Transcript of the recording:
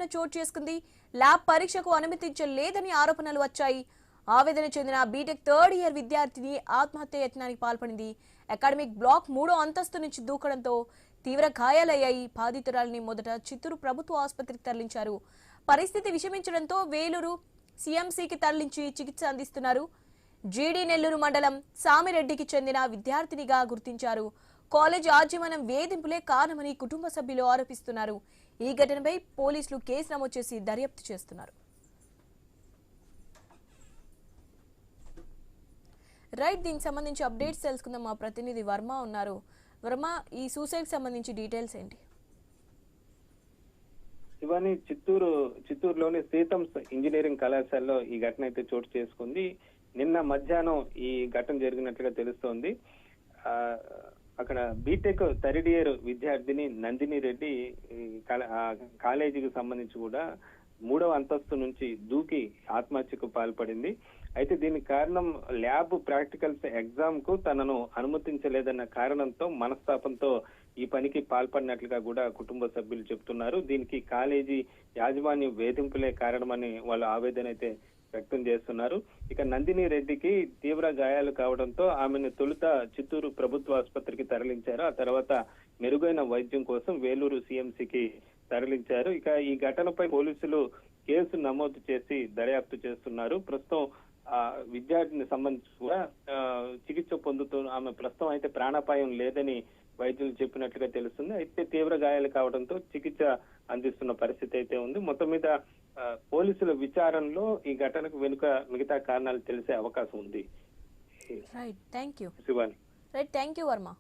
సంఘటన చోటు చేసుకుంది. ల్యాబ్ పరీక్షకు అనుమతించలేదని ఆరోపణలు వచ్చాయి. ఆవేదన చెందిన బీటెక్ థర్డ్ ఇయర్ విద్యార్థిని ఆత్మహత్య యత్నానికి పాల్పడింది. అకాడమిక్ బ్లాక్ 3వ అంతస్తు నుంచి దూకడంతో తీవ్ర గాయాలయ్యాయి. బాధితురాలిని మొదట చిత్తూరు ప్రభుత్వ ఆసుపత్రికి తరలించారు. పరిస్థితి విషమించడంతో వేలూరు సీఎంసీకి తరలించి చికిత్స అందిస్తున్నారు. జీడీ నెల్లూరు మండలం సామిరెడ్డికి చెందిన విద్యార్థినిగా గుర్తించారు. కాలేజ్ యాజమాన్యం వేధింపులే కారణమని కుటుంబ సభ్యులు ఆరోపిస్తున్నారు. ఈ ఘటనపై పోలీసులు కేసు నమోదు చేసి దర్యాప్తు చేస్తున్నారు. రైట్, దీనికి సంబంధించి అప్డేట్స్ తెలుసుకుందాం. మా ప్రతినిధి వర్మ ఉన్నారు. వర్మ, ఈ సూసైడ్ సంబంధించి డీటెయిల్స్ ఏంటి? శివాని, చిత్తూరులోని సీతమ్స్ ఇంజనీరింగ్ కళాశాలలో ఈ ఘటన అయితే చోటు చేసుకుంది. నిన్న మధ్యాహ్నం ఈ ఘటన జరిగినట్లుగా తెలుస్తోంది. అక్కడ బీటెక్ థర్డ్ ఇయర్ విద్యార్థిని నందిని రెడ్డి కాలేజీకి సంబంధించి కూడా 3వ అంతస్తు నుంచి దూకి ఆత్మహత్యకు పాల్పడింది. అయితే దీనికి కారణం ల్యాబ్ ప్రాక్టికల్స్ ఎగ్జామ్ కు తనను అనుమతించలేదన్న కారణంతో మనస్తాపంతో ఈ పనికి పాల్పడినట్లుగా కూడా కుటుంబ సభ్యులు చెబుతున్నారు. దీనికి కాలేజీ యాజమాన్యం వేధింపులే కారణమని వాళ్ళు ఆవేదన అయితే వ్యక్తం చేస్తున్నారు. ఇక నందిని రెడ్డికి తీవ్ర గాయాలు కావడంతో ఆమెను తొలుత చిత్తూరు ప్రభుత్వ ఆసుపత్రికి తరలించారు. ఆ తర్వాత మెరుగైన వైద్యం కోసం వేలూరు సీఎంసీకి తరలించారు. ఇక ఈ ఘటనపై పోలీసులు కేసు నమోదు చేసి దర్యాప్తు చేస్తున్నారు. ప్రస్తుతం విద్యార్థిని సంబంధించి కూడా చికిత్స ఆమె ప్రస్తుతం అయితే ప్రాణాపాయం లేదని వైద్యులు చెప్పినట్లుగా తెలుస్తుంది. అయితే తీవ్ర గాయాలు కావడంతో చికిత్స అందిస్తున్న పరిస్థితి అయితే ఉంది. మొత్తం మీద పోలీసుల విచారణలో ఈ ఘటనకు వెనుక మిగతా కారణాలు తెలిసే అవకాశం ఉంది. Right, thank you Shivani. Right, thank you Varma.